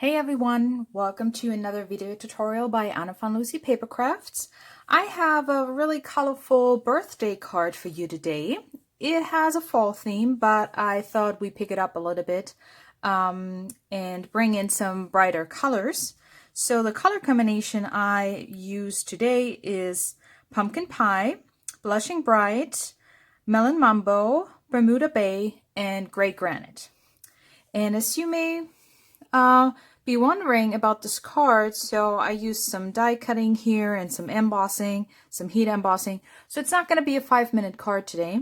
Hey everyone, welcome to another video tutorial by Anna von Lucy Paper Crafts. I have a really colorful birthday card for you today. It has a fall theme, but I thought we'd pick it up a little bit and bring in some brighter colors. So the color combination I use today is Pumpkin Pie, Blushing Bright, Melon Mambo, Bermuda Bay, and Gray Granite. And as you may be wondering about this card, so I used some die cutting here and some embossing, some heat embossing. So it's not going to be a 5-minute card today,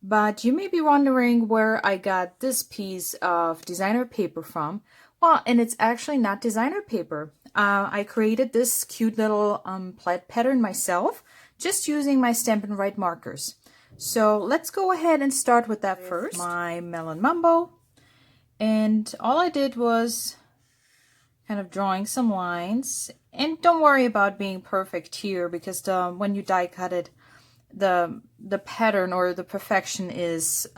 but you may be wondering where I got this piece of designer paper from. Well, and it's actually not designer paper. I created this cute little plaid pattern myself, just using my Stampin Write markers. So let's go ahead and start with that first. My Melon Mambo. And all I did was kind of drawing some lines, and don't worry about being perfect here because when you die cut it, the pattern or the perfection is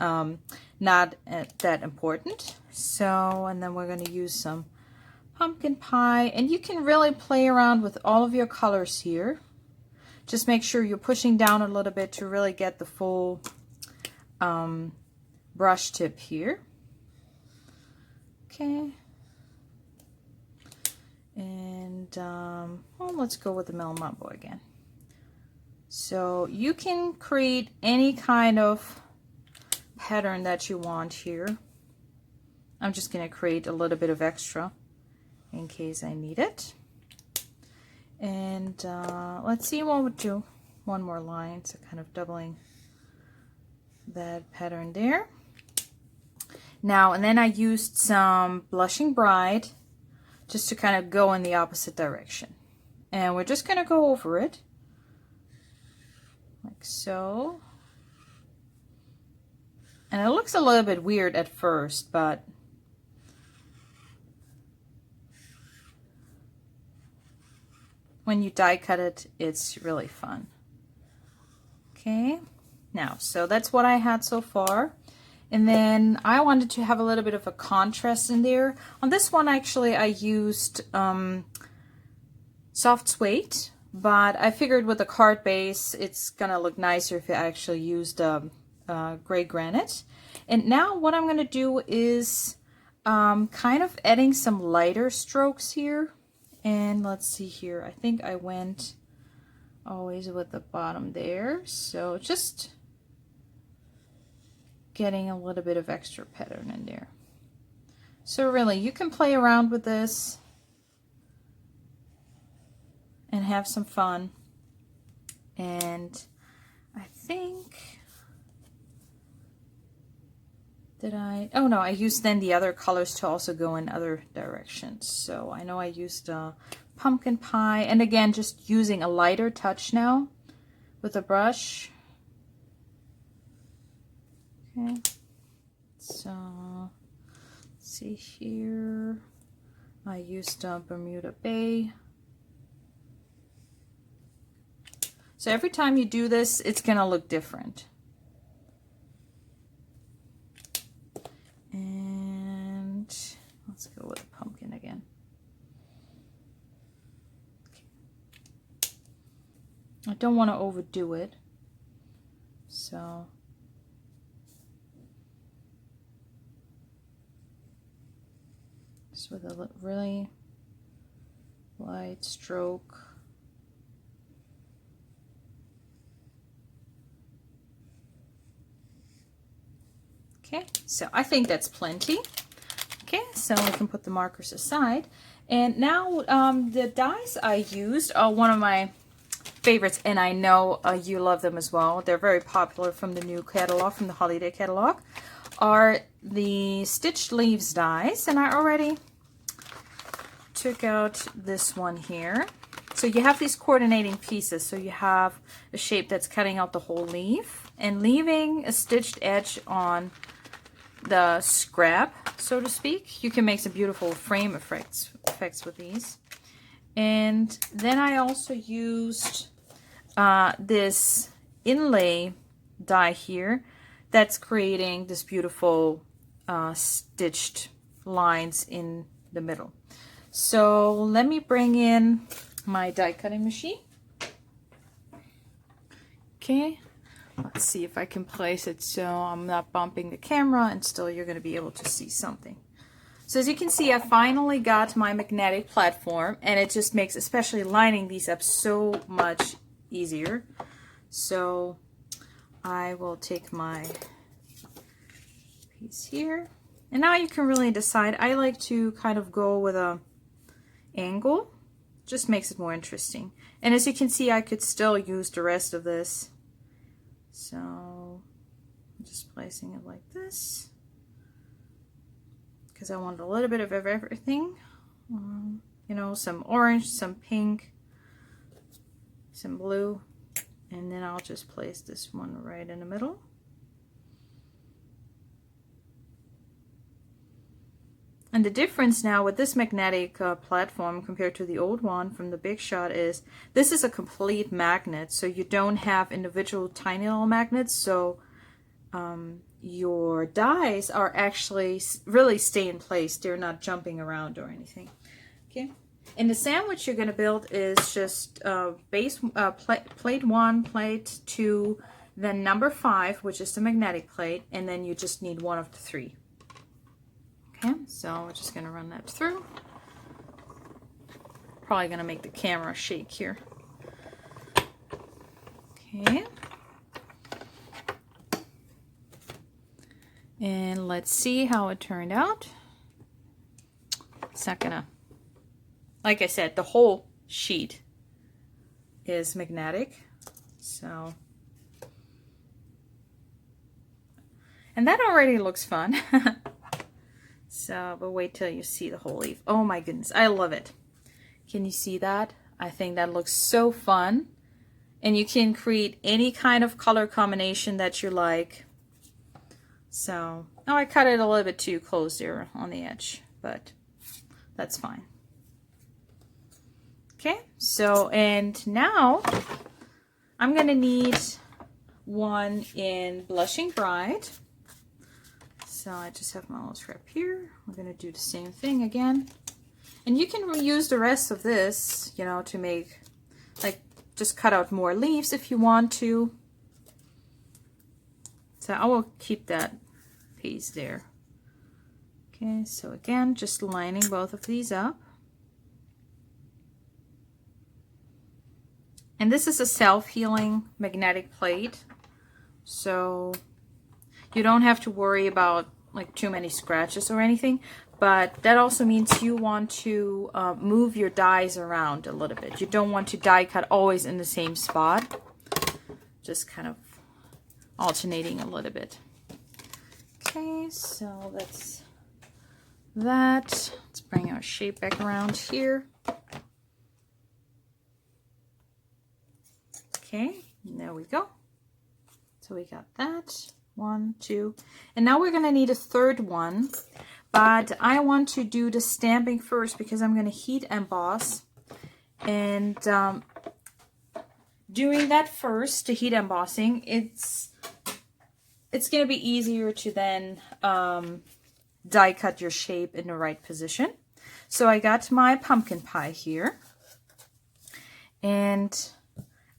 not that important. So, and then we're going to use some pumpkin pie, and you can really play around with all of your colors here. Just make sure you're pushing down a little bit to really get the full brush tip here. Okay. And well, let's go with the Melon Mambo again. So you can create any kind of pattern that you want here. I'm just going to create a little bit of extra in case I need it. And let's see what we'll do. One more line, so kind of doubling that pattern there. Now, and then I used some Blushing Bright just to kind of go in the opposite direction. And we're just going to go over it like so. And it looks a little bit weird at first, but when you die cut it, it's really fun. Okay, now, so that's what I had so far. And then I wanted to have a little bit of a contrast in there. On this one, actually, I used soft suede, but I figured with the card base, it's gonna look nicer if I actually used gray granite. And now what I'm gonna do is kind of adding some lighter strokes here. And let's see here, I think I went always with the bottom there. So just getting a little bit of extra pattern in there. So really, you can play around with this and have some fun. And I think, oh no, I used then the other colors to also go in other directions. So I know I used pumpkin pie, and again, just using a lighter touch now with a brush. Okay, so let's see here. I used Bermuda Bay. So every time you do this, it's gonna look different. And let's go with the pumpkin again. Okay. I don't want to overdo it, so with a really light stroke. Okay, so I think that's plenty. Okay, so we can put the markers aside. And now the dies I used are one of my favorites, and I know you love them as well. They're very popular from the new catalog, from the holiday catalog, are the Stitched Leaves dies, and I already took out this one here. So you have these coordinating pieces. So you have a shape that's cutting out the whole leaf and leaving a stitched edge on the scrap, so to speak. You can make some beautiful frame effects with these. And then I also used this inlay die here that's creating this beautiful stitched lines in the middle. So let me bring in my die cutting machine. Okay, let's see if I can place it so I'm not bumping the camera and still you're going to be able to see something. So as you can see, I finally got my magnetic platform, and it just makes especially lining these up so much easier. So I will take my piece here, and now you can really decide. I like to kind of go with a angle, just makes it more interesting. And as you can see, I could still use the rest of this. So I'm just placing it like this, because I want a little bit of everything. You know, some orange, some pink, some blue, and then I'll just place this one right in the middle. And the difference now with this magnetic platform compared to the old one from the Big Shot is this is a complete magnet, so you don't have individual tiny little magnets, so your dies are actually really stay in place. They're not jumping around or anything. Okay. And the sandwich you're going to build is just plate 1, plate 2, then number 5, which is the magnetic plate, and then you just need one of the 3. Okay, so we're just going to run that through. Probably going to make the camera shake here. Okay. And let's see how it turned out. It's not gonna, like I said, the whole sheet is magnetic. So, and that already looks fun. So, but wait till you see the whole leaf. Oh my goodness, I love it. Can you see that? I think that looks so fun. And you can create any kind of color combination that you like. So, oh, I cut it a little bit too close there on the edge, but that's fine. Okay, so, and now I'm going to need one in Blushing Bride. So I just have my little scrap here. We're going to do the same thing again. And you can reuse the rest of this, you know, to make, like, just cut out more leaves if you want to. So I will keep that piece there. Okay, so again, just lining both of these up. And this is a self-healing magnetic plate, so you don't have to worry about like too many scratches or anything, but that also means you want to move your dies around a little bit. You don't want to die cut always in the same spot, just kind of alternating a little bit. Okay, so that's that. Let's bring our shape back around here. Okay, there we go. So we got that. 1, 2, and now we're going to need a third one, but I want to do the stamping first because I'm going to heat emboss, and doing that first, the heat embossing, it's going to be easier to then die cut your shape in the right position. So I got my pumpkin pie here, and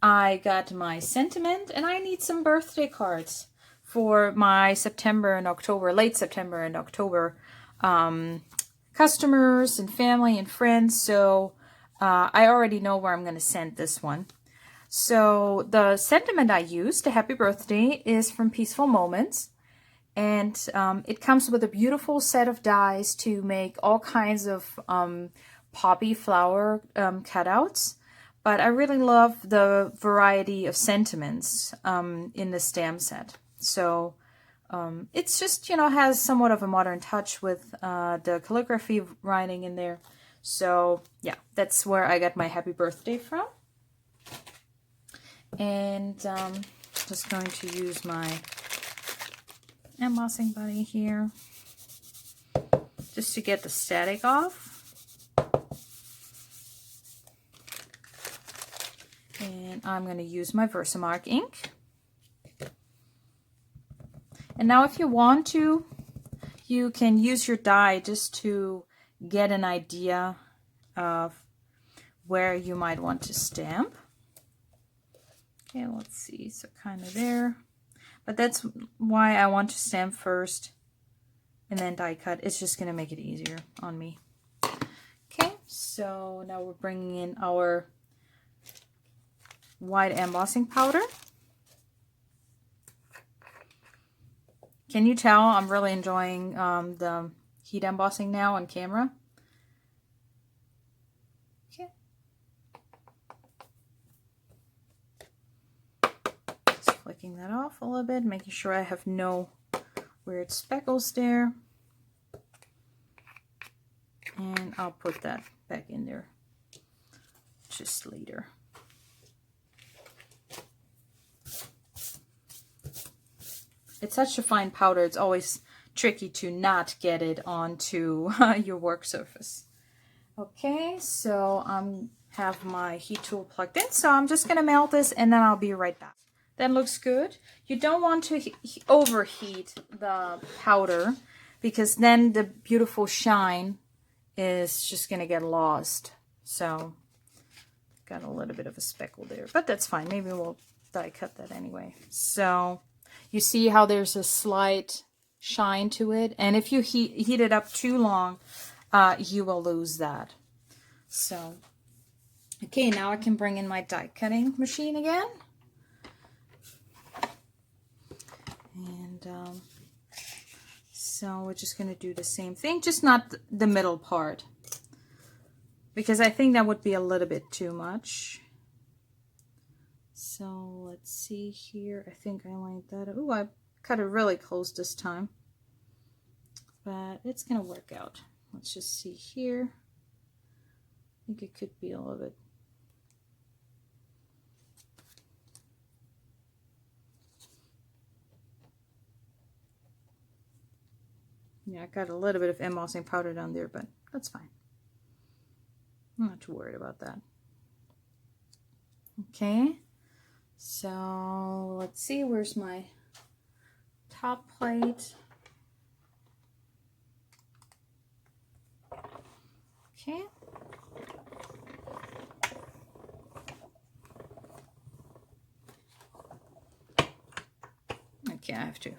I got my sentiment, and I need some birthday cards for my September and October, late September and October customers and family and friends. So I already know where I'm going to send this one. So the sentiment I used, the happy birthday, is from Peaceful Moments. And it comes with a beautiful set of dies to make all kinds of poppy flower cutouts. But I really love the variety of sentiments in the stamp set. So it's just, you know, has somewhat of a modern touch with the calligraphy writing in there. So yeah, that's where I got my happy birthday from. And just going to use my embossing buddy here just to get the static off. And I'm going to use my Versamark ink. And now if you want to, you can use your die just to get an idea of where you might want to stamp. Okay, let's see, so kind of there. But that's why I want to stamp first and then die cut. It's just going to make it easier on me. Okay, so now we're bringing in our white embossing powder. Can you tell I'm really enjoying the heat embossing now on camera? Okay. Just flicking that off a little bit, making sure I have no weird speckles there. And I'll put that back in there just later. It's such a fine powder, it's always tricky to not get it onto your work surface. Okay, so I have my heat tool plugged in, so I'm just going to melt this and then I'll be right back. That looks good. You don't want to overheat the powder because then the beautiful shine is just going to get lost. So, got a little bit of a speckle there, but that's fine. Maybe we'll die cut that anyway. So, you see how there's a slight shine to it, and if you heat it up too long, you will lose that. So, okay, now I can bring in my die cutting machine again. And so we're just going to do the same thing, just not the middle part, because I think that would be a little bit too much. So let's see here. I think I lined that up. Oh, I cut it really close this time, but it's going to work out. Let's just see here. I think it could be a little bit. Yeah, I got a little bit of embossing powder down there, but that's fine. I'm not too worried about that. Okay, so let's see, where's my top plate? Okay. Okay, I have to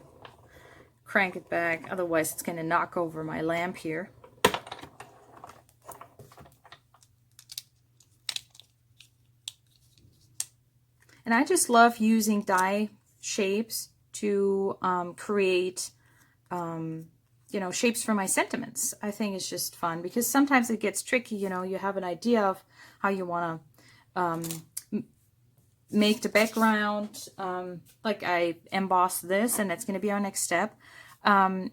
crank it back, otherwise it's going to knock over my lamp here. And I just love using die shapes to create, you know, shapes for my sentiments. I think it's just fun because sometimes it gets tricky, you know, you have an idea of how you want to make the background, like I emboss this and that's going to be our next step. And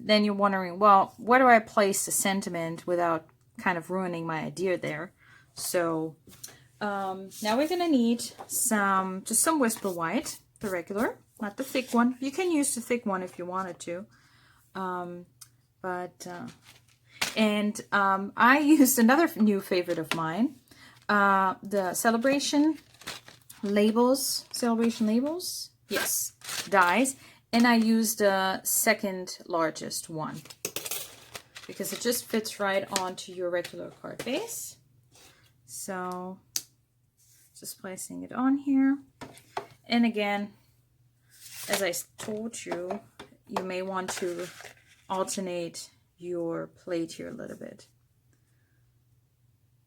then you're wondering, well, where do I place the sentiment without kind of ruining my idea there? So now we're going to need just some Whisper White, the regular, not the thick one. You can use the thick one if you wanted to. I used another new favorite of mine, the celebration labels, yes, dies, and I used the second largest one because it just fits right onto your regular card base. So just placing it on here, and again, as I told you, you may want to alternate your plate here a little bit.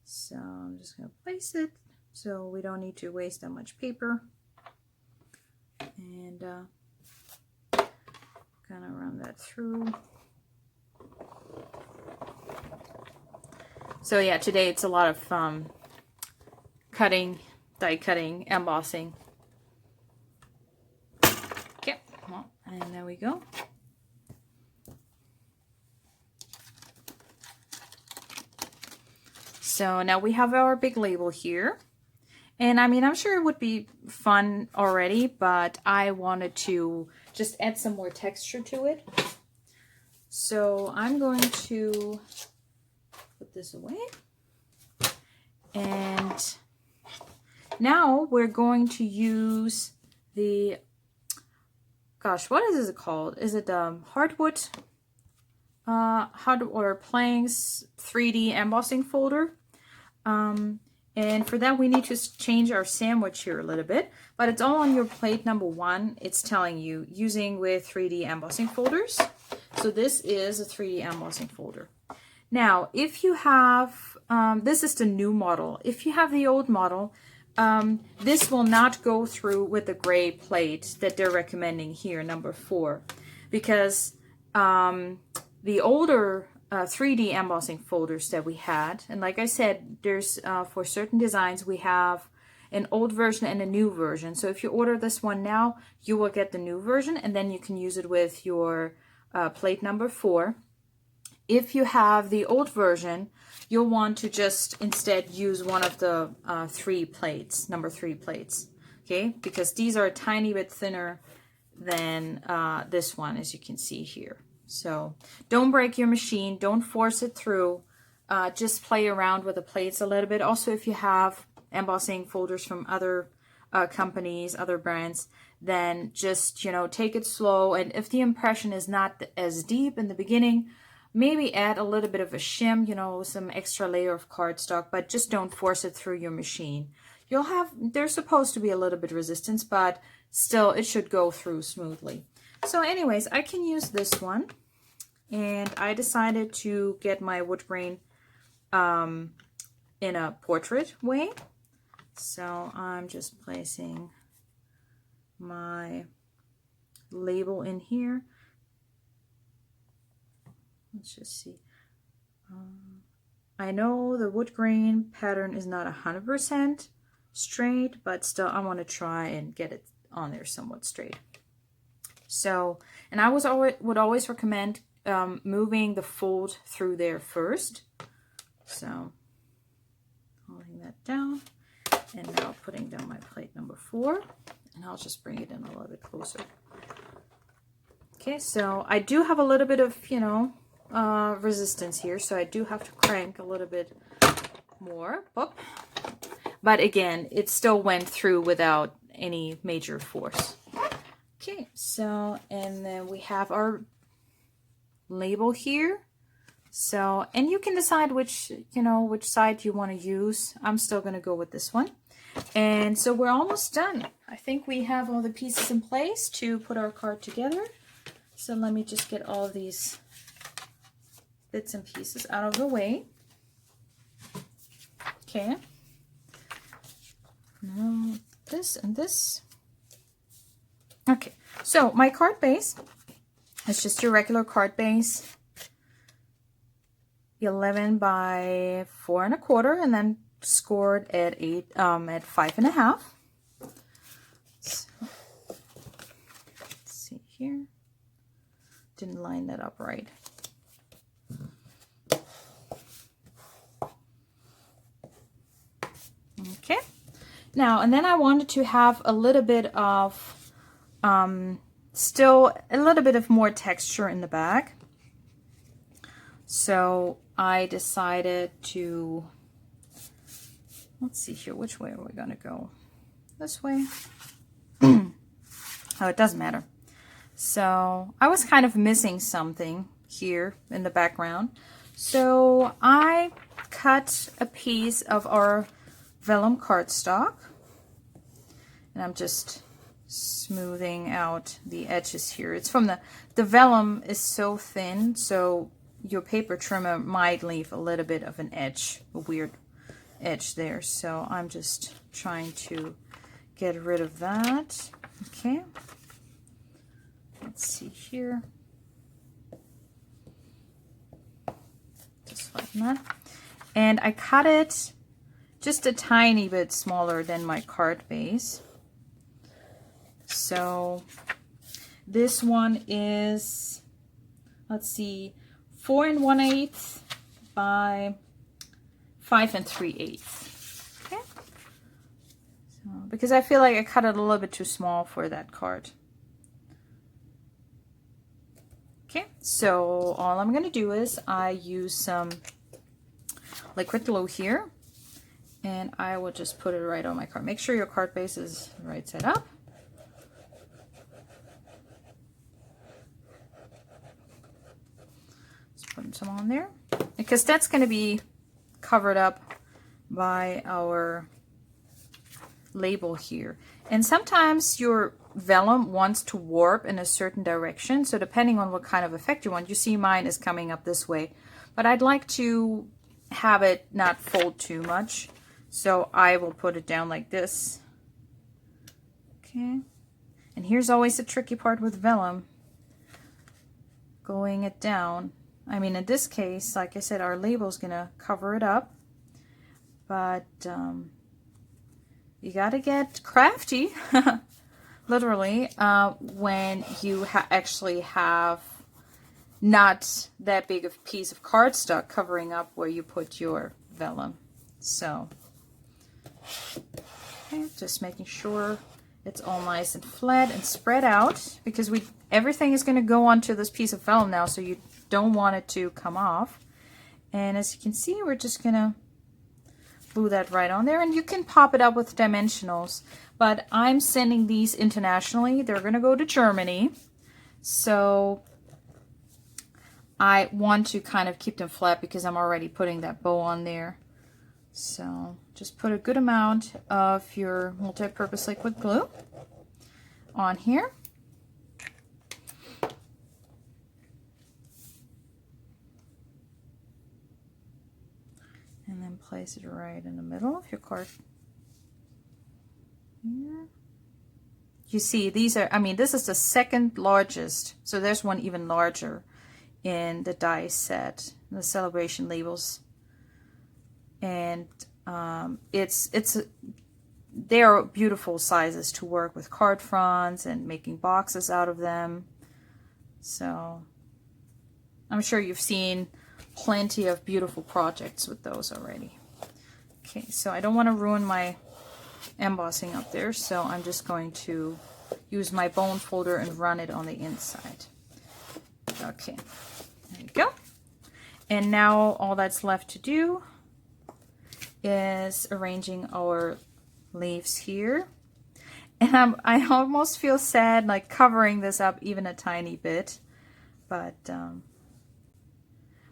So I'm just going to place it so we don't need to waste that much paper, and kind of run that through. So yeah, today it's a lot of cutting, die cutting, embossing. Okay, well, and there we go. So now we have our big label here. And I mean, I'm sure it would be fun already, but I wanted to just add some more texture to it. So I'm going to put this away. And now we're going to use the, gosh, what is it called? Is it hardwood or Planks 3D embossing folder? And for that, we need to change our sandwich here a little bit, but it's all on your plate number 1. It's telling you using with 3D embossing folders. So this is a 3D embossing folder. Now, if you have, this is the new model. If you have the old model, this will not go through with the gray plate that they're recommending here, number 4, because the older 3D embossing folders that we had, and like I said, there's for certain designs we have an old version and a new version. So if you order this one now, you will get the new version, and then you can use it with your plate number 4. If you have the old version, you'll want to just instead use one of the 3 plates, number 3 plates, okay? Because these are a tiny bit thinner than this one, as you can see here. So don't break your machine, don't force it through, just play around with the plates a little bit. Also, if you have embossing folders from other companies, other brands, then just, you know, take it slow. And if the impression is not as deep in the beginning, maybe add a little bit of a shim, you know, some extra layer of cardstock, but just don't force it through your machine. You'll have, there's supposed to be a little bit resistance, but still it should go through smoothly. So anyways, I can use this one, and I decided to get my wood grain in a portrait way. So I'm just placing my label in here. Let's just see. I know the wood grain pattern is not 100% straight, but still I want to try and get it on there somewhat straight. So, and I would always recommend moving the fold through there first. So, holding that down, and now putting down my plate number 4, and I'll just bring it in a little bit closer. Okay, so I do have a little bit of, you know, resistance here, so I do have to crank a little bit more. Oop. But again, it still went through without any major force. Okay, so, and then we have our label here. So, and you can decide which, you know, which side you want to use. I'm still going to go with this one. And so we're almost done. I think we have all the pieces in place to put our card together. So let me just get all of these bits and pieces out of the way. Okay. Now this and this. Okay, so my card base is just your regular card base, 11 by 4 1/4, and then scored at 5 1/2. So, let's see here. Didn't line that up right. Okay. Now, and then I wanted to have a little bit of still a little bit of more texture in the back. So I decided to, let's see here, which way are we going to go? This way? Oh, it doesn't matter. So I was kind of missing something here in the background. So I cut a piece of our vellum cardstock, and I'm just smoothing out the edges here. It's from the vellum is so thin, so your paper trimmer might leave a little bit of an edge, a weird edge there. So I'm just trying to get rid of that. Okay. Let's see here. Just like that. And I cut it just a tiny bit smaller than my card base. So this one is, let's see, 4 1/8 by 5 3/8. Okay. So, because I feel like I cut it a little bit too small for that card. Okay, so all I'm going to do is I use some liquid glue here, and I will just put it right on my card. Make sure your card base is right side up. Just putting some on there, because that's going to be covered up by our label here. And sometimes your vellum wants to warp in a certain direction, so depending on what kind of effect you want, you see mine is coming up this way, but I'd like to have it not fold too much, so I will put it down like this. Okay, and here's always the tricky part with vellum, going it down. I mean, in this case, like I said, our label's gonna cover it up, but you gotta get crafty, literally, when you actually have not that big of a piece of cardstock covering up where you put your vellum. So, okay, just making sure it's all nice and flat and spread out, because everything is going to go onto this piece of vellum now, so you don't want it to come off. And as you can see, we're just going to glue that right on there, and you can pop it up with dimensionals, but I'm sending these internationally. They're going to go to Germany, so I want to kind of keep them flat because I'm already putting that bow on there. So just put a good amount of your multi-purpose liquid glue on here. And then place it right in the middle of your card. Here. You see, these are, I mean, this is the second largest, so there's one even larger in the die set, the celebration labels. And they are beautiful sizes to work with card fronts and making boxes out of them. So I'm sure you've seen plenty of beautiful projects with those already. Okay, so I don't want to ruin my embossing up there, so I'm just going to use my bone folder and run it on the inside. Okay, there you go. And now all that's left to do is arranging our leaves here. And I almost feel sad like covering this up even a tiny bit, but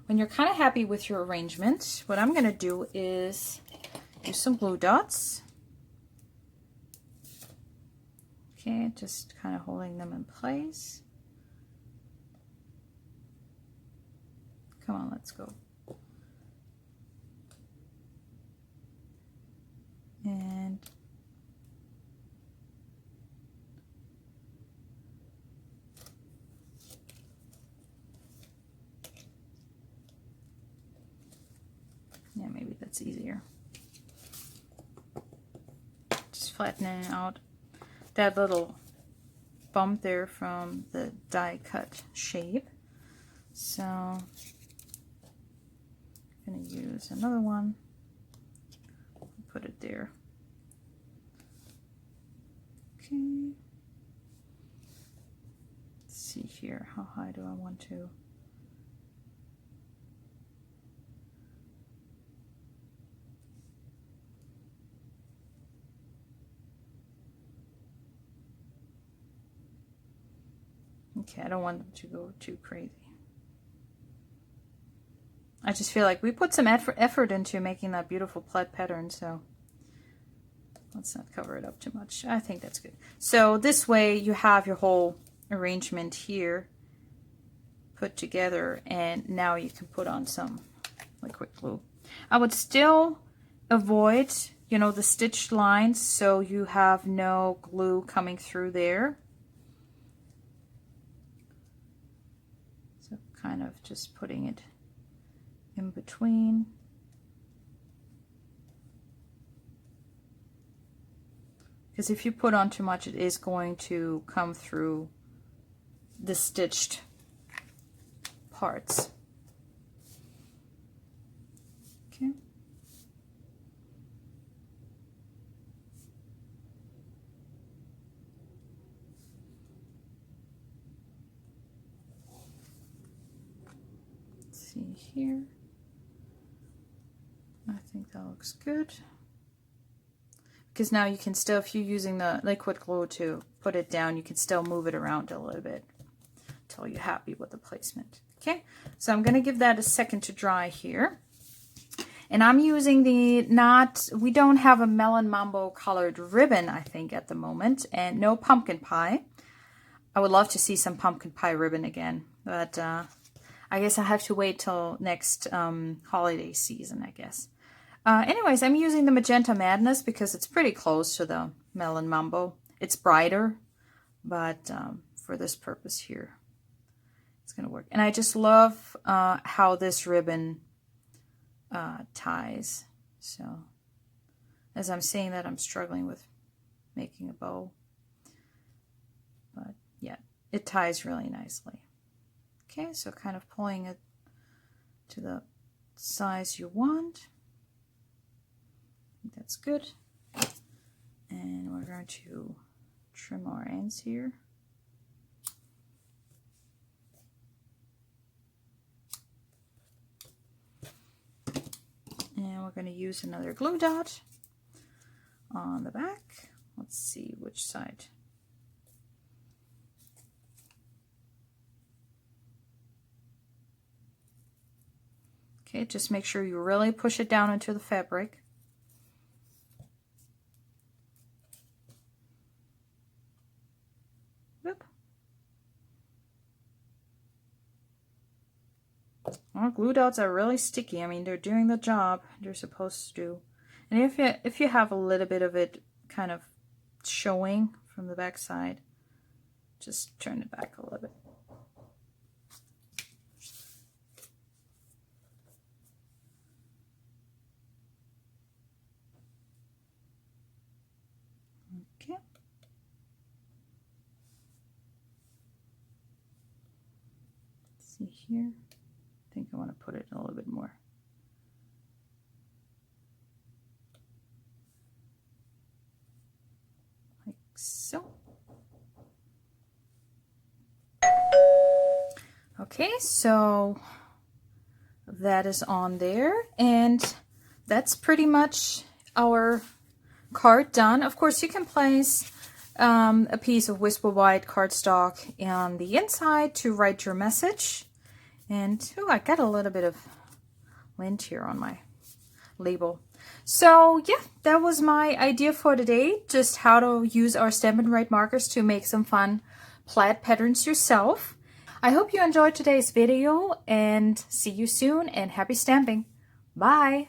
when you're kind of happy with your arrangement, what I'm going to do is use some glue dots. Okay, just kind of holding them in place. Come on, let's go. And yeah, maybe that's easier. Just flattening out that little bump there from the die cut shape. So I'm going to use another one. Put it there. Okay. Let's see here. How high do I want to? Okay, I don't want them to go too crazy. I just feel like we put some effort into making that beautiful plaid pattern, so let's not cover it up too much. I think that's good. So this way you have your whole arrangement here put together, and now you can put on some liquid glue. I would still avoid, you know, the stitched lines, so you have no glue coming through there. So kind of just putting it in between. Because if you put on too much, it is going to come through the stitched parts. Okay. Let's see here. I think that looks good. Because now you can still, if you're using the liquid glue to put it down, you can still move it around a little bit until you're happy with the placement. Okay, so I'm going to give that a second to dry here. And I'm using we don't have a Melon Mambo colored ribbon, I think, at the moment, and no pumpkin pie. I would love to see some pumpkin pie ribbon again, but I guess I have to wait till next holiday season, I guess. Anyways, I'm using the Magenta Madness because it's pretty close to the Melon Mambo. It's brighter, but for this purpose here, it's going to work. And I just love how this ribbon ties. So as I'm saying that, I'm struggling with making a bow. But yeah, it ties really nicely. Okay, so kind of pulling it to the size you want. I think that's good. And we're going to trim our ends here. And we're going to use another glue dot on the back. Let's see which side. Okay, just make sure you really push it down into the fabric. Whoop. Well, glue dots are really sticky. I mean, they're doing the job they're supposed to do. And if you have a little bit of it kind of showing from the back side, just turn it back a little bit. Okay. Let's see here. I think I want to put it a little bit more. Like so. Okay, so that is on there, and that's pretty much our card done. Of course, you can place a piece of Whisper White cardstock on the inside to write your message. And oh, I got a little bit of lint here on my label. So yeah, that was my idea for today, just how to use our Stampin' Write markers to make some fun plaid patterns yourself. I hope you enjoyed today's video, and see you soon, and happy stamping. Bye!